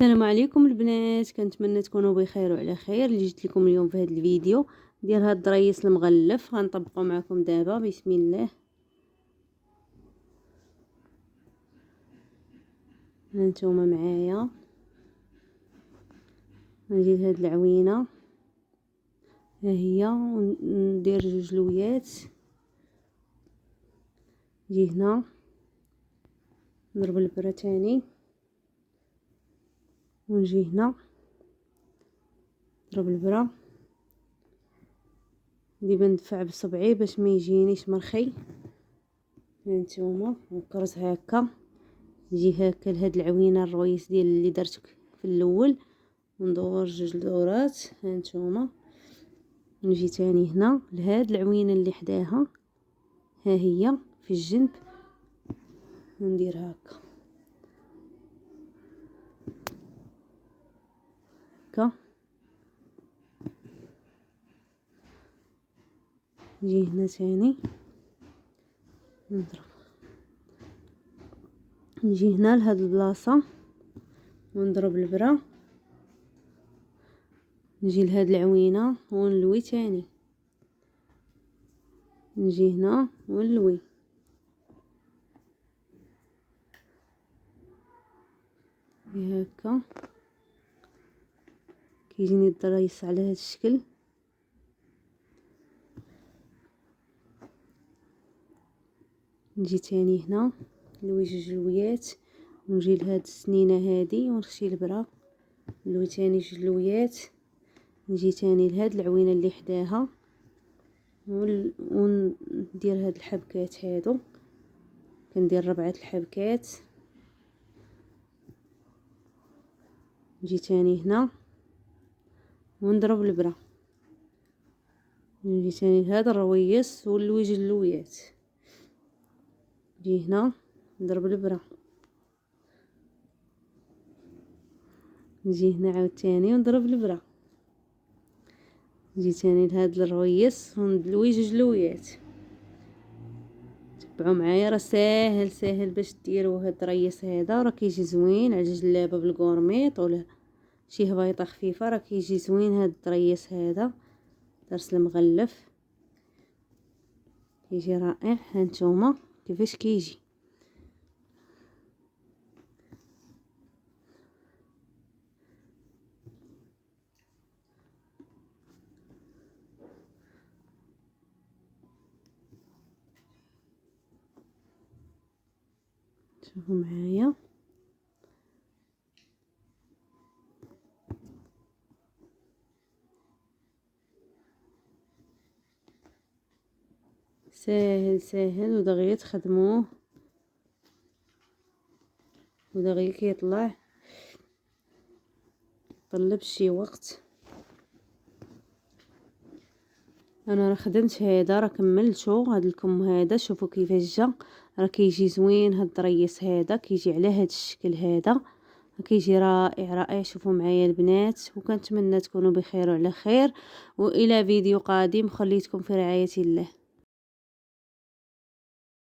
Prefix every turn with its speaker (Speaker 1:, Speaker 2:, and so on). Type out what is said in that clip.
Speaker 1: السلام عليكم البنات، كنتمنى تكونوا بخير وعلى خير. اللي جيت لكم اليوم في هذا الفيديو ديال هاد الضريس المغلف غنطبقوا معكم دابا. بسم الله. هانتوما معايا، نجي لهاد العوينه ها هي وندير جوج لويات. نجي هنا نضرب البره تاني ونجي هنا نضرب البره. ديما ندفع بصبعي باش ما يجينيش مرخي. هانتوما نكرز هكا، نجي هكا لهاد العوينه الرويس ديال اللي درت في الاول وندور جوج دورات. هانتوما نجي تاني هنا لهاد العوينه اللي حداها ها هي في الجنب، ندير هكا هكا. نجي هنا تاني نضرب، نجي هنا لهاد البلاصه ونضرب البره. نجي لهاد العوينه ونلوي تاني، نجي هنا ونلوي هكا. كيجيني الضرايس على هاد الشكل. نجي تاني هنا نلوي جوج لويات ونجي لهاد السنينه هادي ونخشي البره، نلوي تاني جوج لويات. نجي تاني لهاد العوينه اللي حداها وندير هاد الحبكات هادو، كندير 4 الحبكات. نجي تاني هنا ونضرب البره، نجي تاني لهاد الرويس ونلوي جوج لويات. نجي هنا نضرب البره، نجي هنا عاوتاني ونضرب البره. نجي تاني لهاد الرويس ونلوي جوج لويات. تبعوا معايا، راه ساهل ساهل باش ديروا هاد الريس هذا، راه كيجي زوين على جلابه بالكورميط ولا شي هبيطه خفيفه. راه كيجي زوين هاد الريس هذا، درس المغلف كيجي رائع. هانتوما كيفاش كيجي. شوفوا معايا، ساهل ساهل ودغيا تخدموه ودغيا كيطلع، طلب شي وقت. انا راه خدمت هذا، راه كملتو هاد الكم هذا. شوفوا كيفاش جا، راه كيجي زوين هاد الريس هذا، كيجي على هاد الشكل هذا، كيجي رائع رائع. شوفوا معايا البنات، وكنتمنى تكونوا بخير وعلى خير، والى فيديو قادم. خليتكم في رعاية الله.